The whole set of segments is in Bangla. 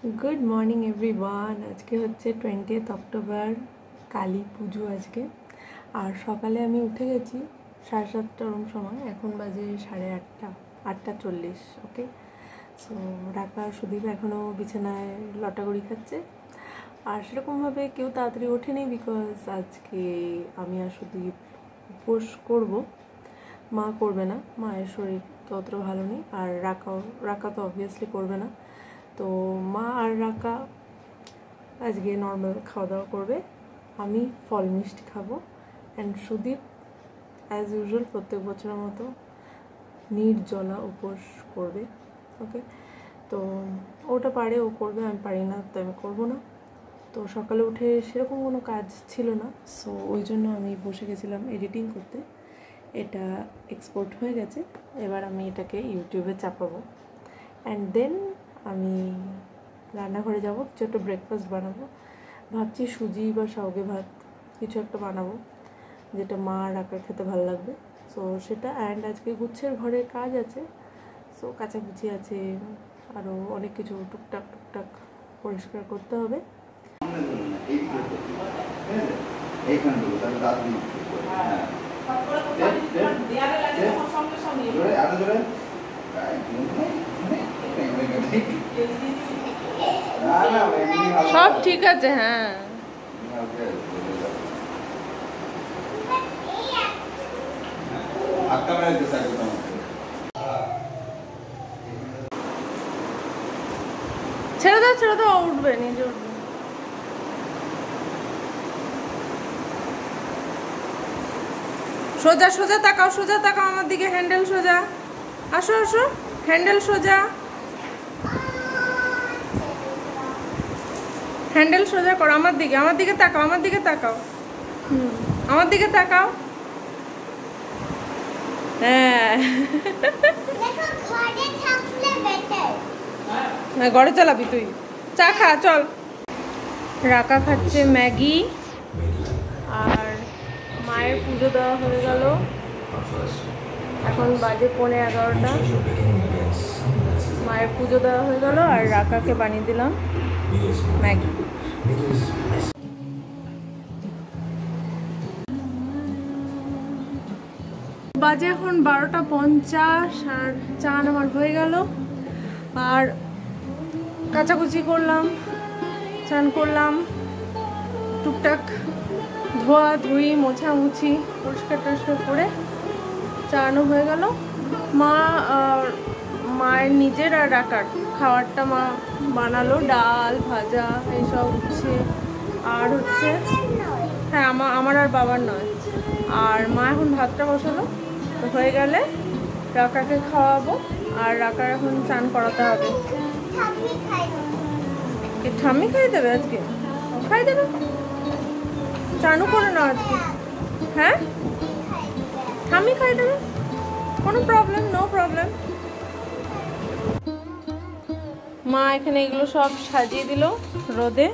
Good morning everyone. आज के होच्छे 20 अक्टोबर काली पुजो आज के। और सकाले आमी उठे गेছি 7:30 समय, এখন বাজে 8:30 8:40। ओके, सो রাকা সুদীপ এখনও বিছানায় লটাগড়ি খাচ্ছে। আর সেরকমভাবে কেউ তাড়াতাড়ি ওঠেনি, বিকজ আজকে আমি আর সুদীপ উপোস করব। মা করবে না, মায়ের শরীর তো অতটা ভালো নেই। আর রাকা তো অবভিয়াসলি করবে না। তো মা আর রাকা আজকে নর্মাল খাওয়া দাওয়া করবে, আমি ফল মিষ্টি খাবো। অ্যান্ড সুদীপ অ্যাজ ইউজুয়াল প্রত্যেক বছরের মতো নির্জলা উপোস করবে। ওকে, তো ওটা পারে, ও করবে, আমি পারি না, তো আমি করবো না। তো সকালে উঠে সেরকম কোনো কাজ ছিল না, সো ওই জন্য আমি বসে গেছিলাম এডিটিং করতে। এটা এক্সপোর্ট হয়ে গেছে, এবার আমি এটাকে ইউটিউবে চাপাবো। অ্যান্ড দেন আমি রান্নাঘরে যাব, কিছু একটা ব্রেকফাস্ট বানাবো। ভাবছি সুজি বা শাউগে ভাত কিছু একটা বানাবো, যেটা মা আর রাকার খেতে ভালো লাগবে। সো সেটা। অ্যান্ড আজকে গুচ্ছের ঘরে কাজ আছে, সো কাচাকুচি আছে, আরও অনেক কিছু টুকটাক পরিষ্কার করতে হবে। সব ঠিক আছে। হ্যাঁ, ছেড়ে দাও উঠবে, নিজে উঠবে। সোজা সোজা তাকাও, সোজা তাকাও আমার দিকে, হ্যান্ডেল সোজা। আসো আসো, হ্যান্ডেল সোজা, হ্যান্ডেল সোজা করো। আমার দিকে তাকাও, আমার দিকে তাকাও। আমার দিকে তাকাও। হ্যাঁ, ঘরে চালাবি তুই, চা খা চল। রাকা খাচ্ছে ম্যাগি। আর মায়ের পুজো দেওয়া হয়ে গেল, এখন বাজে 11:15। মায়ের পুজো দেওয়া হয়ে গেল আর রাকাকে বানিয়ে দিলাম ম্যাগি। বাজে এখন 12:50 আর চান আমার হয়ে গেল। আর কাচাকুচি করলাম, চান করলাম, টুকটাক ধোয়া ধুই মোছামুছি পরিষ্কার টরিষ্কার করে চানও হয়ে গেল। মায়ের নিজের আর রাকার খাবারটা মা বানালো, ডাল ভাজা এইসব হচ্ছে। আর হচ্ছে হ্যাঁ, আমার আর বাবার নয়। আর মা এখন ভাতটা বসালো, তো হয়ে গেলে রাকাকে খাওয়াবো। আর রাকার এখন চান করাতে হবে। ঠাম্মি খাই দেবে আজকে, খাই দেবে, চানও করে না আজকে। হ্যাঁ, ঠাম্মি খাই দেবে, কোনো প্রবলেম, নো প্রবলেম। মা এখানে এগুলো সব সাজিয়ে দিল রোদে।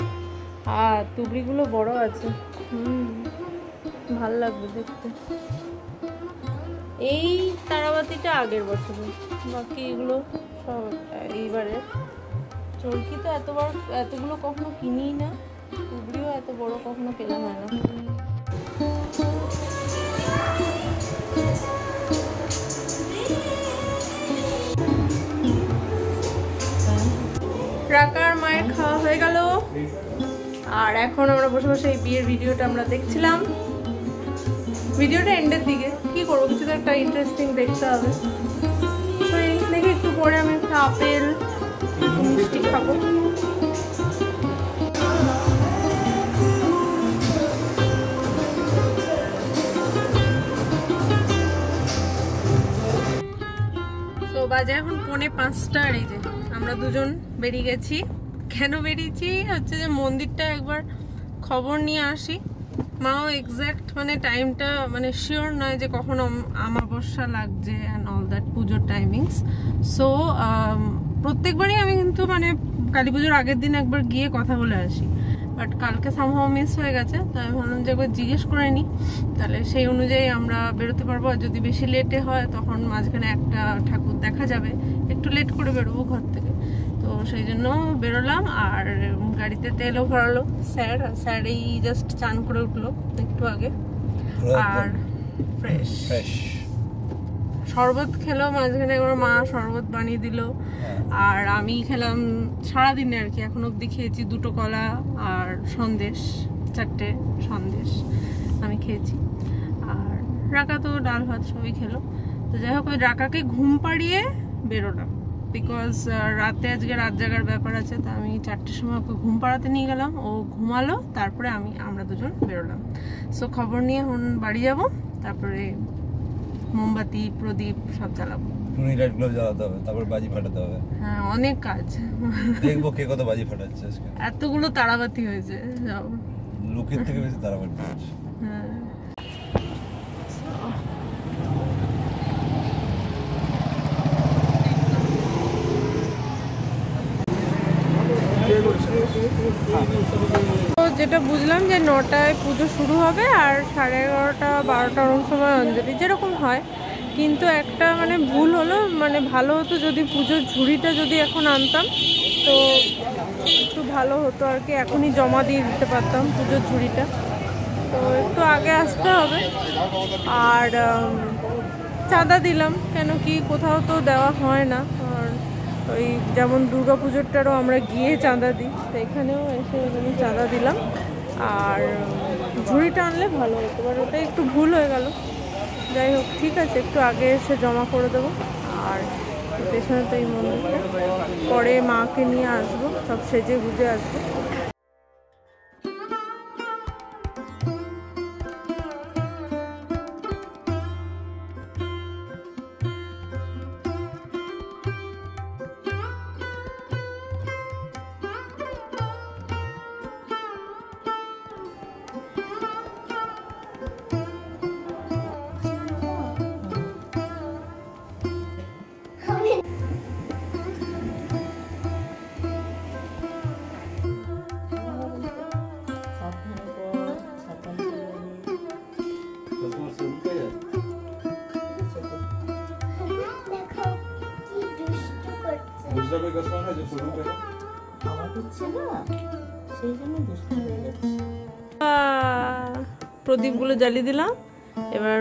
আর তুবড়িগুলো বড় আছে, ভাল লাগবে দেখতে। এই তারাবাতিটা আগের বছরে, বাকি এগুলো সব এইবারে। চরকি তো এতগুলো কখনো কিনিই না, তুবড়িও এত বড় কখনো কেনা হয় না। রাকার মায়ের খাওয়া হয়ে গেল। আর এখন আমরা বসে বসে এই বিয়ের ভিডিওটা আমরা দেখছিলাম। ভিডিওটা এন্ডের দিকে কি করবো, কিছু তো একটা ইন্টারেস্টিং দেখতে হবে। তো এই দেখি একটু পরে আমি একটা আপেল মিষ্টি খাবো। তো বাজে এখন 4:45। আর এই যে আমরা দুজন বেরিয়ে গেছি। কেন বেরিয়েছি হচ্ছে যে মন্দিরটা একবার খবর নিয়ে আসি। মাও এক্স্যাক্ট টাইমটা শিওর নয় যে কখন আমাবস্যা লাগছে অ্যান্ড অল দ্যাট, পুজোর টাইমিংস। সো প্রত্যেকবারই আমি কিন্তু কালী পুজোর আগের দিন একবার গিয়ে কথা বলে আসি, বাট কালকে সামহাও মিস হয়ে গেছে। তো আমি ভাবলাম যে একবার জিজ্ঞেস করে নিই, তাহলে সেই অনুযায়ী আমরা বেরোতে পারবো। আর যদি বেশি লেটে হয় তখন মাঝখানে একটা ঠাকুর দেখা যাবে, একটু লেট করে বেরোবো ঘর থেকে। তো সেই জন্য বেরোলাম। আর গাড়িতে তেলও ভরালো স্যার। স্যার এই জাস্ট চান করে উঠলো একটু আগে, আর ফ্রেশ শরবত খেলো মাঝখানে, একবার মা শরবত বানিয়ে দিল। আর আমি খেলাম সারাদিনে আর কি, এখন অবধি খেয়েছি 2টো কলা আর সন্দেশ, 4টে সন্দেশ আমি খেয়েছি। আর রাকা তো ডাল ভাত সবই খেলো। তো যাই হোক, ওই রাকাকে ঘুম পাড়িয়ে বেরোলাম, বিকজ রাতে আজকে রাত জাগার ব্যাপার আছে। তো আমি 4টের সময় ওকে ঘুম পাড়াতে নিয়ে গেলাম, ও ঘুমালো, তারপরে আমরা দুজন বেরোলাম। সো খবর নিয়ে এখন বাড়ি যাব, তারপরে মোমবাতি প্রদীপ সব জ্বালাবো, টুনি লাইট গুলো জ্বালাতে হবে, তারপর বাজি ফাটাতে হবে। হ্যাঁ, অনেক কাজ। দেখবো কে কত বাজি ফাটাচ্ছে আজকে। এতগুলো তারাবাতি হয়েছে, যাও লোকের থেকে বেশি তারাবাতি হচ্ছে। হ্যাঁ, তো যেটা বুঝলাম যে 9টায় পুজো শুরু হবে আর 11:30 12টার সময় অঞ্জলি, যেরকম হয়। কিন্তু একটা মানে ভুল হলো, মানে ভালো হতো যদি পুজোর ঝুড়িটা যদি এখন আনতাম তো একটু ভালো হতো আর কি, এখনই জমা দিয়ে দিতে পারতাম পুজোর ঝুড়িটা। তো একটু আগে আসতে হবে। আর চাঁদা দিলাম, কেন কি কোথাও তো দেওয়া হয় না। আর ওই যেমন দুর্গা পুজোরটারও আমরা গিয়ে চাঁদা দিই, তো এখানেও এসে আমি চাঁদা দিলাম। আর ঝুড়িটা আনলে ভালো হতো, এবার ওটা একটু ভুল হয়ে গেল। যাই হোক, ঠিক আছে, একটু আগে এসে জমা করে দেবো। আর পেছনে তো এই মন্দিরটা, পরে মাকে নিয়ে আসবো, সব সেজে গুজে আসবো। প্রদীপগুলো জ্বালিয়ে দিলাম, এবার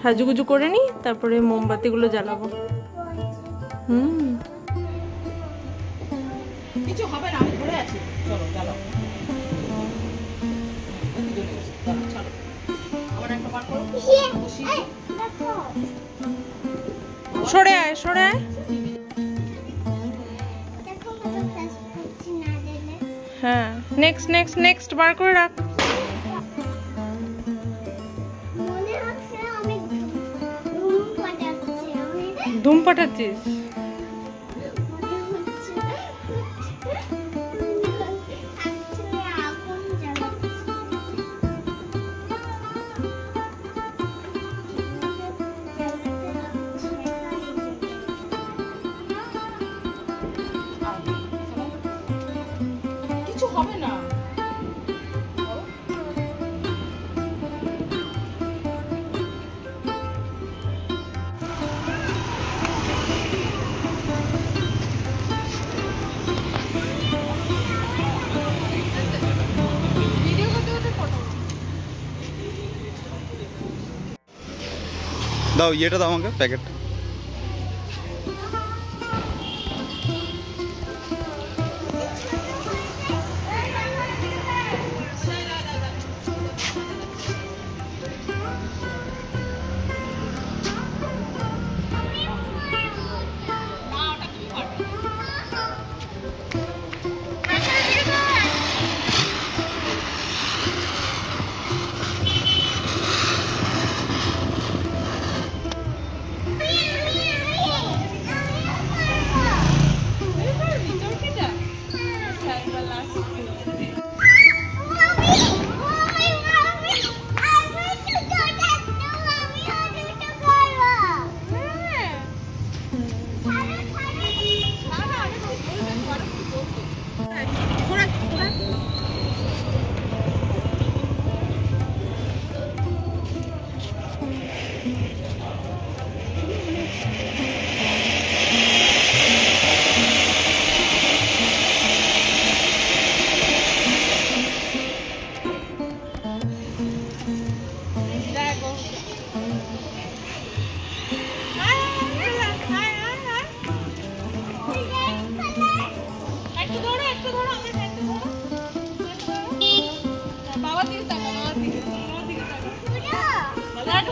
সাজুগুজু করে নিই, তারপরে মোমবাতিগুলো জ্বালাবো। কিছু হবে না, আমি ধরে আছি, চলো জ্বালাও। সরে আয়, সরে আয়। হ্যাঁ, নেক্সট নেক্সট নেক্সট বার করে রাখ। ধুম পাঠাচ্ছিস? কিছু হবে না। দাও ইয়েটা দাও আমাকে, প্যাকেট।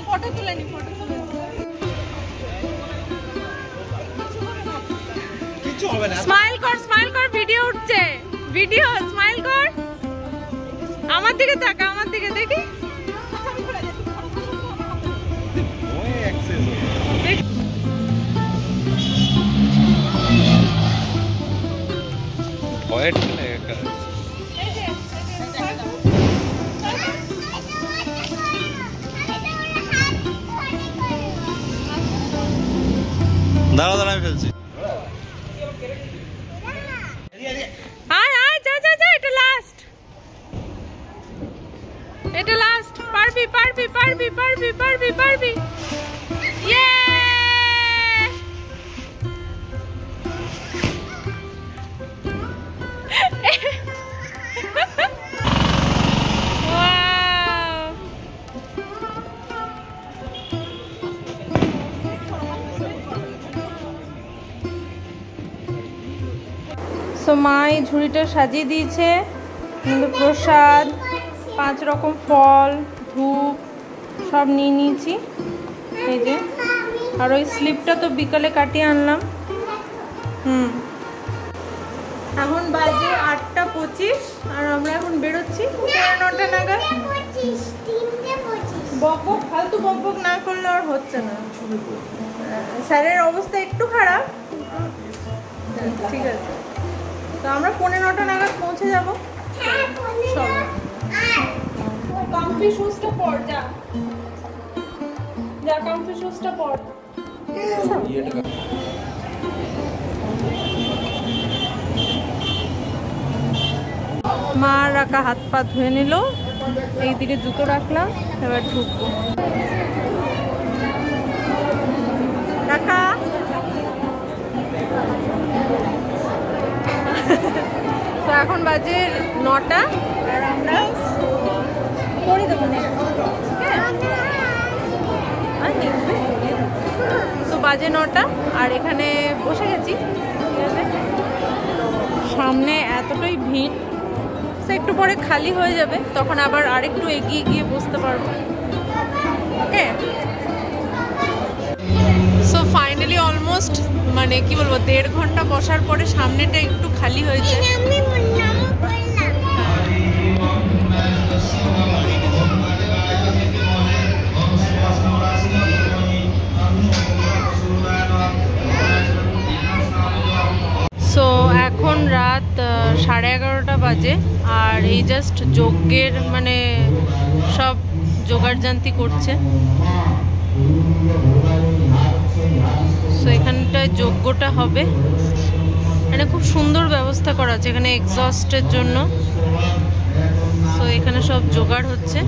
ফটো তুলে নি, ফটো তুলে স্মাইল কর, ভিডিও উঠছে, ভিডিও, স্মাইল কর, আমার দিকে তাকা, আমার দিকে দেখি। দাঁড়া দাঁড়া আমি ফেলছি। এটা লাস্ট, পারবি পারবি পারবি পারবি পারবি পারবি। ইয়ে সো মা এই ঝুড়িটা সাজিয়ে দিয়েছে, কিন্তু প্রসাদ, 5 রকম ফল, ধূপ সব নিয়ে নিয়েছি। এই যে, আর ওই স্লিপটা তো বিকালে কাটিয়ে আনলাম। এখন বাজে 8:25 আর আমরা এখন বেরোচ্ছি 9:30 নাগাদ। বকবক, ফালতু বকবক না করলে আর হচ্ছে না। স্যারের অবস্থা একটু খারাপ, ঠিক আছে। তো আমরা 9:15 নাগাদ পৌঁছে যাবো। কমফি শুজটা পর, যা যা, কমফি শুজটা পর। মা রাখা হাত পা ধুয়ে নিল, এই দিকে জুতো রাখলাম, এবার ঢুকবো। রাখা তো এখন বাজে 9টা আর আমরা করে দেবো। তো বাজে 9টা আর এখানে বসে গেছি, ঠিক আছে। সামনে এতটাই ভিড়, সে একটু পরে খালি হয়ে যাবে, তখন আবার আরেকটু এগিয়ে গিয়ে বসতে পারবো। ওকে, সো ফাইনালি অলমোস্ট মানে কি বলবো, 1.5 ঘন্টা বসার পরে সামনেটা একটু খালি হয়েছে। সো এখন রাত 11:30 বাজে আর এই জাস্ট যজ্ঞের মানে সব জোগাড়জান্তি করছে। সো এখানটায় যজ্ঞটা হবে, মানে খুব সুন্দর ব্যবস্থা করা আছে এখানে এক্সস্টের জন্য। সো এখানে সব জোগাড় হচ্ছে।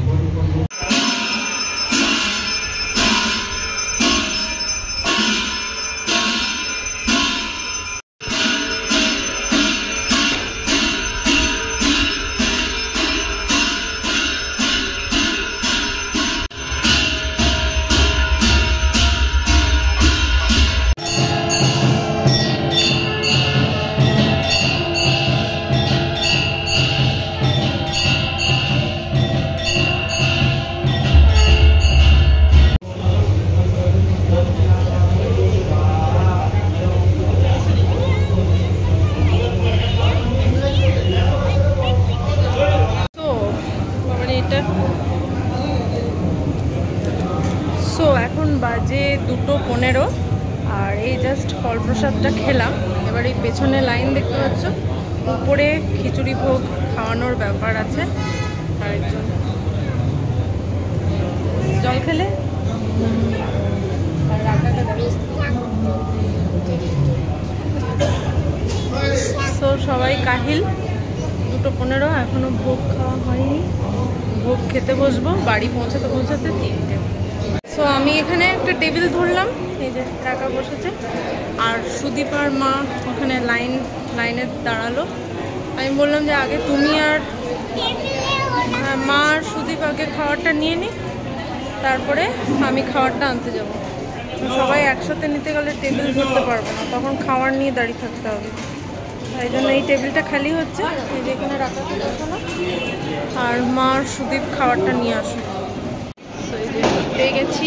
সো এখন বাজে 2:15 আর এই জাস্ট ফল প্রসাদটা খেলাম। এবার এই পেছনে লাইন দেখতে পাচ্ছ, উপরে খিচুড়ি ভোগ খাওয়ানোর ব্যাপার আছে। আর একজন জল খেলে সো সবাই কাহিল। 2:15 এখনো ভোগ খাওয়া হয়নি, ভোগ খেতে বসবো, বাড়ি পৌঁছাতে পৌঁছাতে 3টে। সো আমি এখানে একটা টেবিল ধরলাম, এই যে টাকা বসেছে, আর সুদীপ আর মা ওখানে লাইনে দাঁড়ালো। আমি বললাম যে আগে তুমি আর মা আর সুদীপ আগে খাবারটা নিয়ে নি, তারপরে আমি খাবারটা আনতে যাব। সবাই একসাথে নিতে গেলে টেবিল ধরতে পারবো না, তখন খাবার নিয়ে দাঁড়িয়ে থাকতে হবে। তাই জন্য এই টেবিলটা খালি হচ্ছে, এই যে এখানে রাখা না। আর মা সুদীপ খাবারটা নিয়ে আসে, তো এই যে পেয়ে গেছি।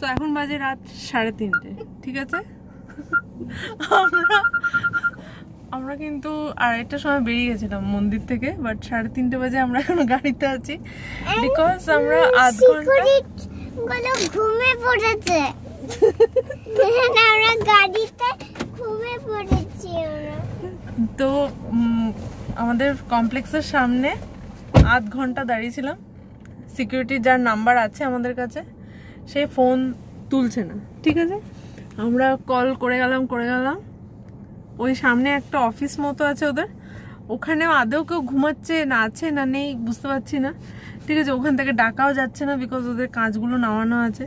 তো এখন বাজে রাত 3:30, ঠিক আছে। আমরা কিন্তু 2:30টার সময় বেরিয়ে গেছিলাম মন্দির থেকে, বাট 3:30 বাজে আমরা এখন গাড়িতে আছি, বিকজ আমরা আধ ঘন্টা ঘুমিয়ে পড়েছে। আমরা গাড়িতে ঘুমিয়ে পড়েছি। তো আমাদের কমপ্লেক্সের সামনে আধ ঘন্টা দাঁড়িয়েছিলাম। সিকিউরিটি যার নাম্বার আছে আমাদের কাছে, সে ফোন তুলছে না, ঠিক আছে। আমরা কল করে গেলাম ওই সামনে একটা অফিস মতো আছে ওদের, ওখানেও আদৌ কেউ ঘুমাচ্ছে না আছে না নেই বুঝতে পারছি না, ঠিক আছে। ওখান থেকে ডাকাও যাচ্ছে না, বিকজ ওদের কাঁচগুলো নামানো আছে।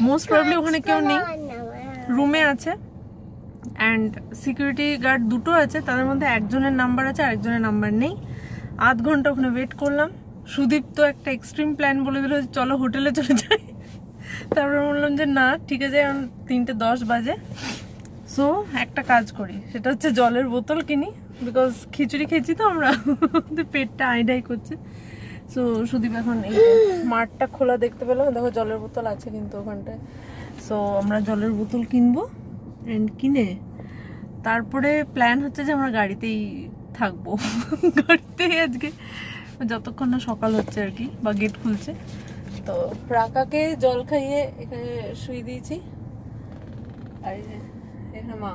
মোস্ট প্রবলি ওখানে কেউ নেই, রুমে আছে। অ্যান্ড সিকিউরিটি গার্ড দুটো আছে, তাদের মধ্যে একজনের নাম্বার আছে আর একজনের নাম্বার নেই। আধ ঘন্টা ওখানে ওয়েট করলাম। সুদীপ তো একটা এক্সট্রিম প্ল্যান বলে দিল, চলো হোটেলে চলে যাই। তারপরে বললাম যে না ঠিক আছে, এখন 3:10 বাজে। সো একটা কাজ করি, সেটা হচ্ছে জলের বোতল কিনি, বিকজ খিচুড়ি খেয়েছি তো আমরা, পেটটা আইডাই করছে। সো সুদীপ এখন এই মাঠটা খোলা দেখতে পেলাম, দেখো জলের বোতল আছে কিন্তু ওখানটায়। সো আমরা জলের বোতল কিনবো, অ্যান্ড কিনে তারপরে প্ল্যান হচ্ছে যে আমরা গাড়িতেই থাকবো। গাড়িতেই আজকে যতক্ষণ না সকাল হচ্ছে আর কি, বা গেট খুলছে। তো রাকাকে জল খাইয়ে এখানে শুয়ে দিয়েছি, আর এখানে মা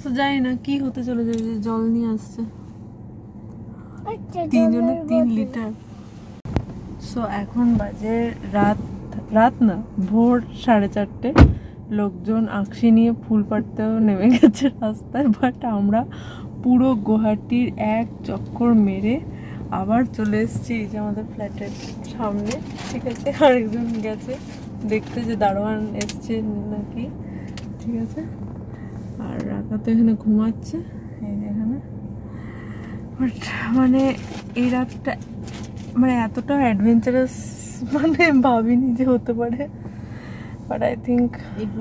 তো জানি না কি হতে চলে যাবে। জল নিয়ে আসছে 3 জনের 3 লিটার। সো এখন বাজে রাত না ভোর 4:30। লোকজন আকশি নিয়ে ফুল পাড়তেও নেমে গেছে রাস্তায়, বাট আমরা পুরো গুয়াহাটির এক চক্কর মেরে আবার চলে এসেছি এই যে আমাদের ফ্ল্যাটের সামনে, ঠিক আছে। আরেকজন গেছে দেখতে যে দারোয়ান এসছে নাকি, ঠিক আছে। আর রাকা তো এখানে ঘুমাচ্ছে এই যে এখানে। বাট মানে এই রাতটা মানে এতটা অ্যাডভেঞ্চারাস মানে ভাবিনি যে হতে পারে। বাট আই থিঙ্ক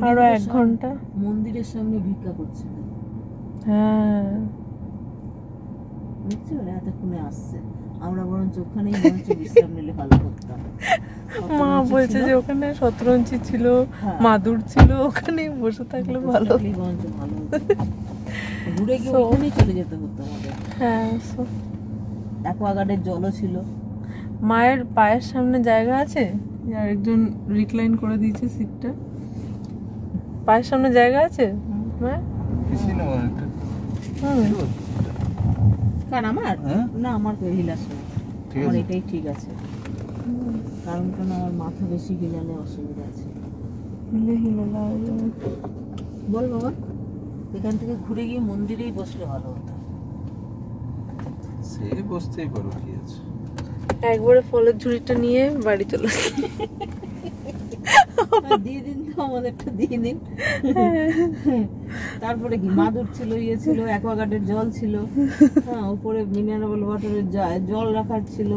আরো 1 ঘন্টা মন্দিরের সামনে ভিক্ষা করছে। হ্যাঁ বুঝছো, এতক্ষণে আসছে। আমরা বরঞ্চ ওখানেই বরঞ্চ বিশ্রাম নিলে ভালো করতাম। মা বলছে যে ওখানে শতরঞ্চি ছিল, মাদুর ছিল, ওখানেই বসে থাকলে ভালো, বরঞ্চ ভালো হতো। ঘুরে গিয়ে ওখানেই চলে যেতে হতো আমাদের। হ্যাঁ, অ্যাকোয়াগার্ডের জলও ছিল। মায়ের পায়ের সামনে জায়গা আছে, আর একজন রিক্লাইন করে দিয়েছে সিটটা। পায়ের সামনে জায়গা আছে মায়ের? কারণ আমার না, আমার হিলাস আমার এটাই ঠিক আছে। কারণ কেন আমার মাথা বেশি হিলালে অসুবিধা আছে। বল বাবা, এখান থেকে ঘুরে গিয়ে মন্দিরেই বসলে ভালো হতো। সে বসতেই পারো, কি আছে। একবারে ফলের ঝুড়িটা নিয়ে বাড়ি চলে দিয়ে দিন তো, আমাদেরটা দিয়ে দিন। তারপরে কি মাদুর ছিল, ইয়ে ছিল, অ্যাকোয়াগার্ডের জল ছিল, হ্যাঁ, উপরে মিনারেল ওয়াটারের জল রাখার ছিল।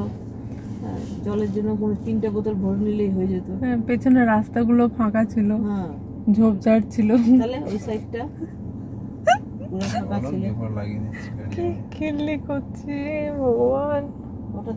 জলের জন্য কোনো 3টে বোতল ভরে নিলেই হয়ে যেত। হ্যাঁ, পেছনে রাস্তাগুলো ফাঁকা ছিল, হ্যাঁ, ঝোপঝাড় ছিল। তাহলে ওই সাইডটা পুরো ফাঁকা ছিল। কি খেললি করছি ভগবান। ওটা